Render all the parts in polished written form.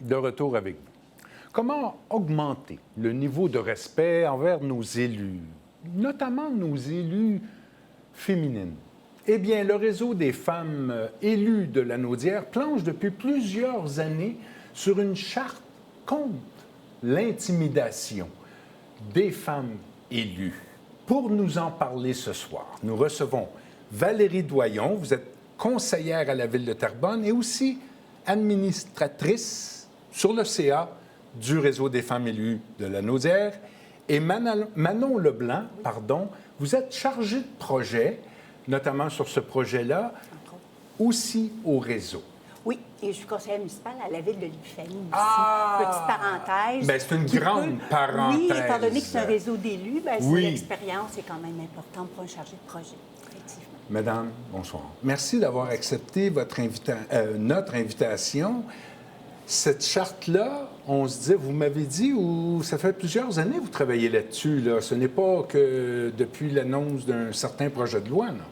de retour avec vous. Comment augmenter le niveau de respect envers nos élus, notamment nos élus féminines? Eh bien, le réseau des femmes élues de la Naudière planche depuis plusieurs années sur une charte contre l'intimidation des femmes élues. Pour nous en parler ce soir, nous recevons Valérie Doyon. Vous êtes conseillère à la Ville de Terrebonne et aussi administratrice sur le CA du réseau des femmes élues de la Naudière. Et Manon Leblanc, vous êtes chargée de projet, notamment sur ce projet-là, aussi au réseau. Oui, et je suis conseillère municipale à la Ville de Lufanie aussi. Petite parenthèse. Bien, c'est une grande parenthèse. Oui, étant donné que c'est un réseau d'élus, l'expérience est quand même importante pour un chargé de projet, effectivement. Madame, bonsoir. Merci d'avoir accepté notre invitation. Cette charte-là, on se dit, vous m'avez dit, ça fait plusieurs années que vous travaillez là-dessus. Là. Ce n'est pas que depuis l'annonce d'un certain projet de loi, non?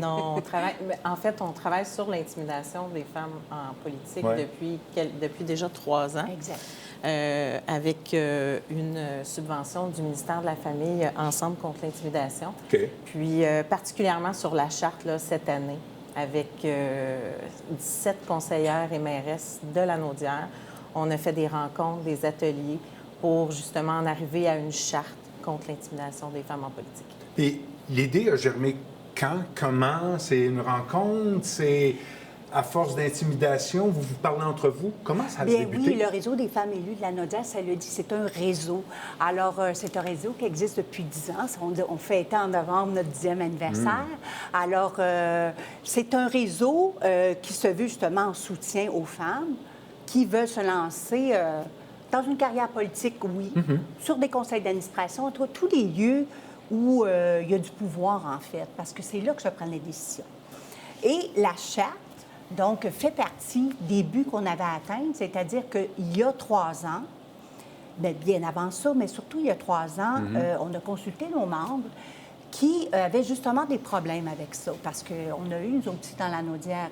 Non, on travaille sur l'intimidation des femmes en politique depuis déjà 3 ans. Exact. Avec une subvention du ministère de la Famille, Ensemble contre l'intimidation. Okay. Puis, particulièrement sur la charte, là, cette année, avec 17 conseillères et mairesses de la Naudière, on a fait des rencontres, des ateliers pour justement en arriver à une charte contre l'intimidation des femmes en politique. Et l'idée a germé quand? Comment? C'est une rencontre? C'est à force d'intimidation? Vous vous parlez entre vous? Comment ça a débuté? Oui, le réseau des femmes élues de la Naudière, ça le dit, c'est un réseau. Alors, c'est un réseau qui existe depuis 10 ans. On fêtait en novembre notre 10e anniversaire. Alors, c'est un réseau qui se veut justement en soutien aux femmes qui veulent se lancer dans une carrière politique, sur des conseils d'administration, tous les lieux où il y a du pouvoir, en fait, parce que c'est là que se prennent les décisions. Et la charte, donc, fait partie des buts qu'on avait atteints, c'est-à-dire qu'il y a 3 ans, bien avant ça, mais surtout il y a 3 ans, on a consulté nos membres qui avaient justement des problèmes avec ça, parce qu'on a eu, nous aussi, dans la Naudière,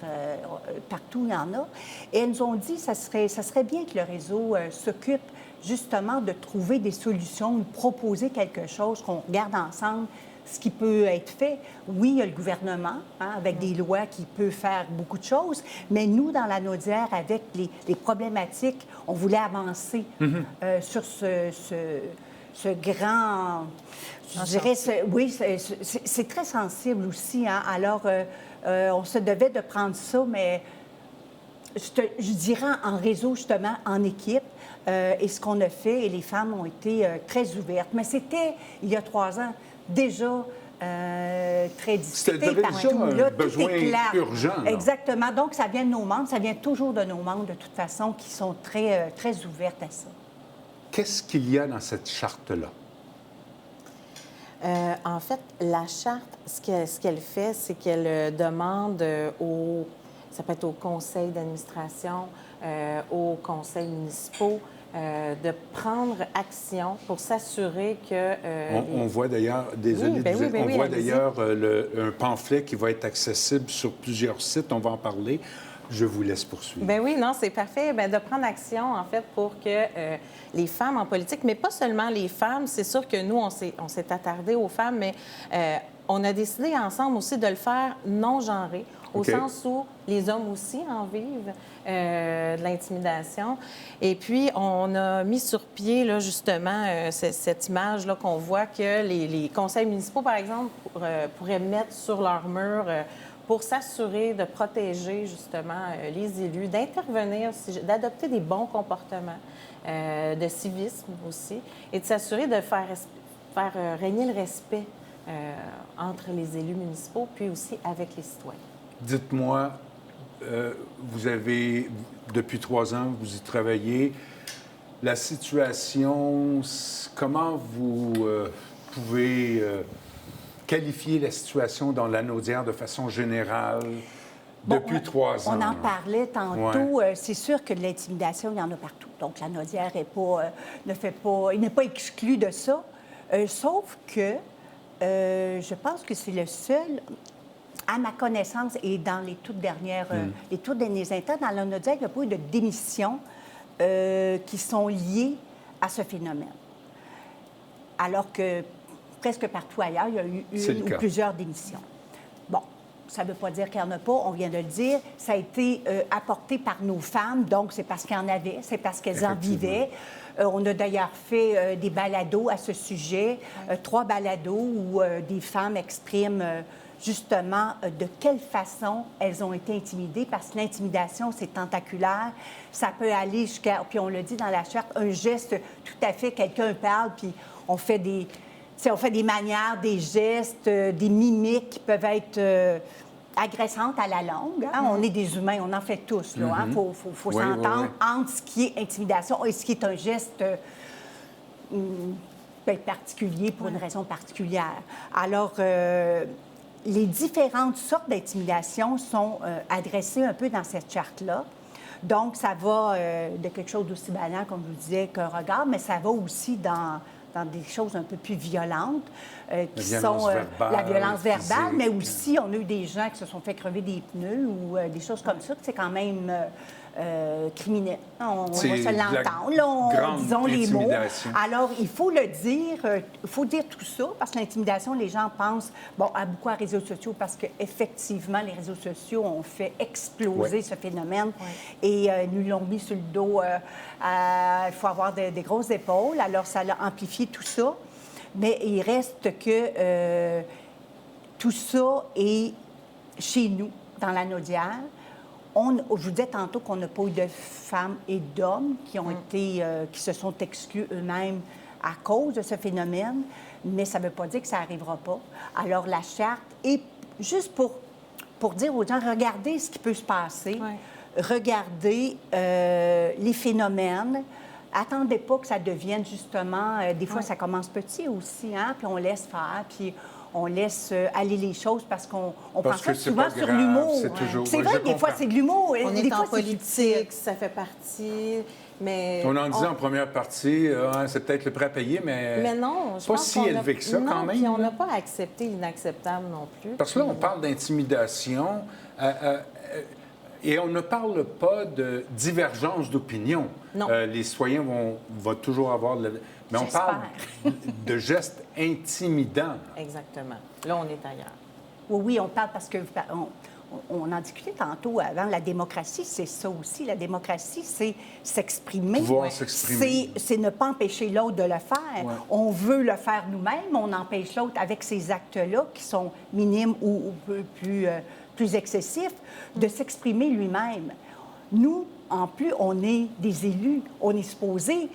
partout il y en a, et elles nous ont dit que ça serait bien que le réseau s'occupe justement de trouver des solutions, de proposer quelque chose, qu'on regarde ensemble ce qui peut être fait. Oui, il y a le gouvernement, avec des lois qui peut faire beaucoup de choses, mais nous, dans la Naudière, avec les problématiques, on voulait avancer sur ce grand... Je dirais, c'est très sensible aussi. Alors, on se devait de prendre ça, mais je dirais en réseau, justement, en équipe. Et ce qu'on a fait, et les femmes ont été très ouvertes. Mais c'était, il y a 3 ans, déjà très discuté. C'était déjà un besoin urgent. Là. Exactement. Donc, ça vient de nos membres. Ça vient toujours de nos membres, de toute façon, qui sont très, très ouvertes à ça. Qu'est-ce qu'il y a dans cette charte-là? En fait, la charte, ce qu'elle fait, c'est qu'elle demande ça peut être au conseil d'administration, aux conseils municipaux, de prendre action pour s'assurer que... On voit d'ailleurs, on voit d'ailleurs un pamphlet qui va être accessible sur plusieurs sites. On va en parler. Je vous laisse poursuivre. Bien oui, non, c'est parfait. Bien, de prendre action, en fait, pour que les femmes en politique, mais pas seulement les femmes, c'est sûr que nous, on s'est attardé aux femmes, mais on a décidé ensemble aussi de le faire non-genré, au sens où les hommes aussi en vivent de l'intimidation. Et puis, on a mis sur pied, là, justement, cette image-là qu'on voit que les conseils municipaux, par exemple, pourraient mettre sur leur mur pour s'assurer de protéger, justement, les élus, d'intervenir, d'adopter des bons comportements, de civisme aussi, et de s'assurer de faire régner le respect entre les élus municipaux, puis aussi avec les citoyens. Dites-moi, vous avez, depuis 3 ans, vous y travaillez. La situation, comment vous pouvez qualifier la situation dans la Naudière de façon générale depuis 3 ans? On en parlait tantôt. C'est sûr que de l'intimidation, il y en a partout. Donc, la Naudière n'est pas exclue de ça. Sauf que je pense que c'est le seul... À ma connaissance, et dans les toutes dernières, les tout derniers instants, dans la Naudière, il n'y a pas eu de démission qui sont liées à ce phénomène. Alors que presque partout ailleurs, il y a eu une ou plusieurs démissions. Bon, ça ne veut pas dire qu'il n'y en a pas, on vient de le dire. Ça a été apporté par nos femmes, donc c'est parce qu'il y en avait, c'est parce qu'elles en vivaient. On a d'ailleurs fait des balados à ce sujet, 3 balados où des femmes expriment justement de quelle façon elles ont été intimidées, parce que l'intimidation, c'est tentaculaire. Ça peut aller jusqu'à, puis on le dit dans la charte, un geste tout à fait, quelqu'un parle, puis on fait des manières, des gestes, des mimiques qui peuvent être agressantes à la longue. Hein? On est des humains, on en fait tous. Il faut s'entendre entre ce qui est intimidation et ce qui est un geste particulier pour une raison particulière. Alors, les différentes sortes d'intimidation sont adressées un peu dans cette charte-là. Donc, ça va de quelque chose d'aussi banal, comme je vous disais, qu'un regard, mais ça va aussi dans des choses un peu plus violentes, qui sont la violence verbale, mais aussi, on a eu des gens qui se sont fait crever des pneus ou des choses comme ça, que c'est quand même criminel. On va se l'entendre, disons les mots. Alors, il faut le dire, il faut dire tout ça, parce que l'intimidation, les gens pensent, à beaucoup à réseaux sociaux, parce qu'effectivement, les réseaux sociaux ont fait exploser ce phénomène et nous l'ont mis sur le dos. Il faut avoir des grosses épaules, alors ça a amplifié tout ça. Mais il reste que tout ça est chez nous, dans la Naudière. Je vous disais tantôt qu'on n'a pas eu de femmes et d'hommes qui ont été, qui se sont exclus eux-mêmes à cause de ce phénomène, mais ça ne veut pas dire que ça n'arrivera pas. Alors, la charte est juste pour dire aux gens, regardez ce qui peut se passer, regardez les phénomènes. Attendez pas que ça devienne justement... des fois, ça commence petit aussi, hein, puis on laisse faire, puis on laisse aller les choses parce qu'on pense souvent sur l'humour. C'est vrai, des fois, c'est de l'humour. On est en politique, ça fait partie, mais... On en disait en première partie, c'est peut-être le prêt à payer, mais non, je pas pense si élevé que ça, quand même. Puis on n'a pas accepté l'inacceptable non plus. Parce que là, on parle d'intimidation... et on ne parle pas de divergence d'opinion. Les citoyens vont toujours avoir... Mais on parle de gestes intimidants. Exactement. Là, on est ailleurs. Oui, on parle parce que... On en discutait tantôt avant, la démocratie, c'est ça aussi. La démocratie, c'est s'exprimer. Pouvoir s'exprimer. C'est ne pas empêcher l'autre de le faire. On veut le faire nous-mêmes, on empêche l'autre avec ces actes-là qui sont minimes ou plus excessifs, de s'exprimer lui-même. Nous, en plus, on est des élus. On est supposé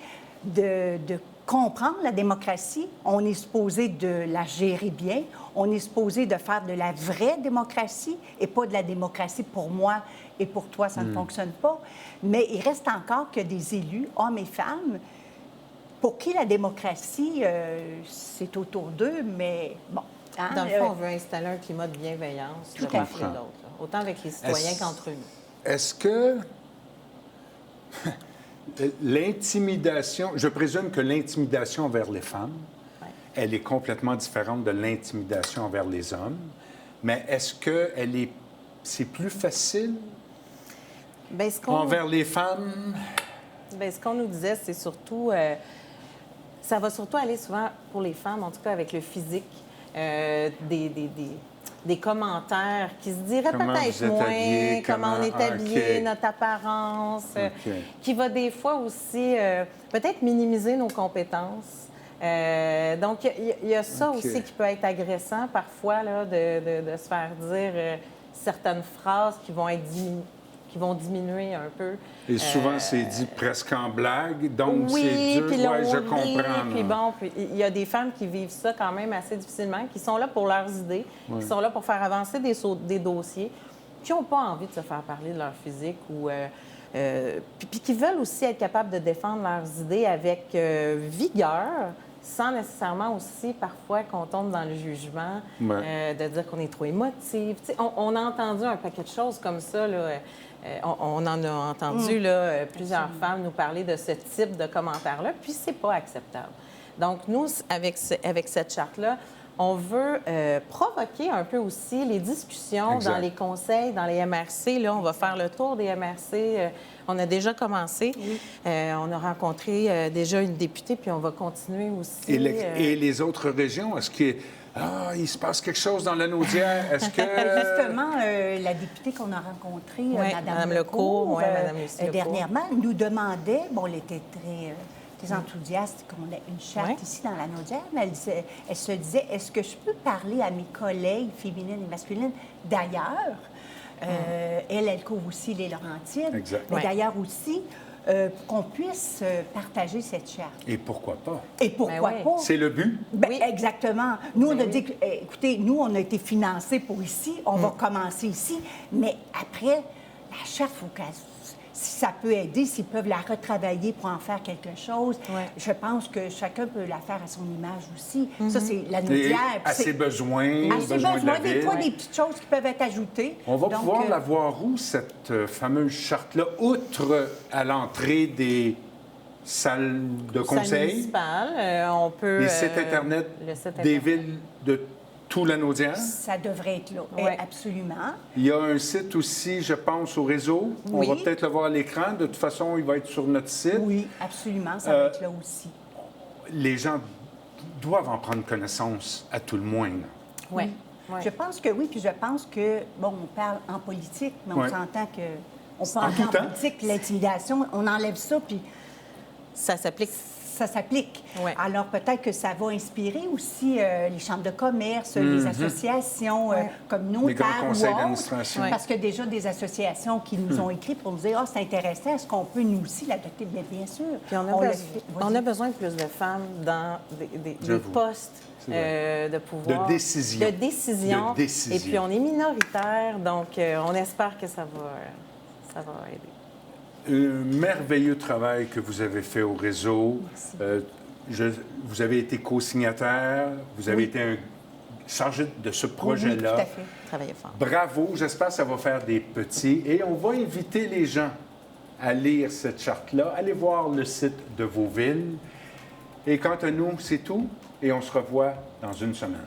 de comprendre la démocratie, on est supposé de la gérer bien, on est supposé de faire de la vraie démocratie et pas de la démocratie pour moi et pour toi, ça ne fonctionne pas. Mais il reste encore que des élus, hommes et femmes, pour qui la démocratie, c'est autour d'eux, mais bon... Hein, dans le fond, on veut installer un climat de bienveillance de part et d'autre, autant avec les citoyens qu'entre nous. Est-ce que... L'intimidation, je présume que l'intimidation envers les femmes, elle est complètement différente de l'intimidation envers les hommes, mais est-ce que c'est plus facile envers les femmes? Bien, ce qu'on nous disait, c'est surtout, ça va surtout aller souvent pour les femmes, en tout cas avec le physique, des commentaires qui se diraient peut-être moins, comment on est habillé, notre apparence, qui va des fois aussi peut-être minimiser nos compétences. Donc, il y a ça aussi qui peut être agressant parfois, là, de se faire dire certaines phrases qui vont diminuer un peu. Et souvent, c'est dit presque en blague, donc c'est dur. Puis je comprends. Puis bon, il y a des femmes qui vivent ça quand même assez difficilement, qui sont là pour leurs idées, qui sont là pour faire avancer des dossiers, qui n'ont pas envie de se faire parler de leur physique ou... puis qui veulent aussi être capables de défendre leurs idées avec vigueur, sans nécessairement aussi, parfois, qu'on tombe dans le jugement, de dire qu'on est trop émotive. On a entendu un paquet de choses comme ça, là. On en a entendu là, plusieurs femmes nous parler de ce type de commentaires-là, puis c'est pas acceptable. Donc, nous, avec cette charte-là, on veut provoquer un peu aussi les discussions dans les conseils, dans les MRC. Là, on va faire le tour des MRC On a déjà commencé. On a rencontré déjà une députée, puis on va continuer aussi. Et les autres régions, est-ce qu'il il se passe quelque chose dans la Naudière? Est-ce que... Justement, la députée qu'on a rencontrée, Mme Lecourt, Mme Lucie Lecourt, dernièrement, nous demandait, bon, elle était très enthousiaste qu'on ait une charte ici dans la Naudière, mais elle se disait, est-ce que je peux parler à mes collègues féminines et masculines d'ailleurs? Elle couvre aussi les Laurentides, Exact. mais d'ailleurs aussi, pour qu'on puisse partager cette charte. Et pourquoi pas? Et pourquoi Ben oui. pas? C'est le but? Ben, Oui. exactement. Nous, on Ben a dit, écoutez, nous, on a été financés pour ici, on va commencer ici, mais après, la charte, il faut qu'elle... Si ça peut aider, s'ils peuvent la retravailler pour en faire quelque chose, je pense que chacun peut la faire à son image aussi. Ça, c'est la Et Naudière. à ses besoins, À ses besoins de la besoins, des ville. fois, des petites choses qui peuvent être ajoutées. On va Donc, pouvoir la voir où, cette fameuse charte-là, outre à l'entrée des salles de Salle conseil, municipale, on peut... les sites Internet le site des Internet. villes de tout la Naudière? Ça devrait être là, Ouais. absolument. Il y a un site aussi, je pense, au réseau. On Oui. va peut-être le voir à l'écran. De toute façon, il va être sur notre site. Oui, absolument, ça va être là aussi. Les gens doivent en prendre connaissance, à tout le moins. là. Oui. Je pense que oui, puis je pense que, bon, on parle en politique, mais on Ouais. s'entend que... On En parle tout en temps. politique, puis l'intimidation, on enlève ça, puis Ça s'applique. ça s'applique. Ouais. Alors peut-être que ça va inspirer aussi les chambres de commerce, les associations communautaires. Les grands conseils ou autres, d'administration. Ouais. Parce que déjà des associations qui nous ont écrit pour nous dire « Ah, c'est intéressant, est-ce qu'on peut nous aussi l'adopter? » Bien sûr. Puis on le a, fait. on Vas-y. a besoin de plus de femmes dans des J'avoue. postes de pouvoir. De décision. De décision. De décision. Et puis on est minoritaire, donc on espère que ça va aider. Un merveilleux travail que vous avez fait au réseau. Vous avez été co-signataire, vous avez été un chargé de ce Oui, projet-là. tout à fait. Travailler fort. Bravo, j'espère que ça va faire des petits. Et on va inviter les gens à lire cette charte-là. Allez voir le site de vos villes. Et quant à nous, c'est tout. Et on se revoit dans une semaine.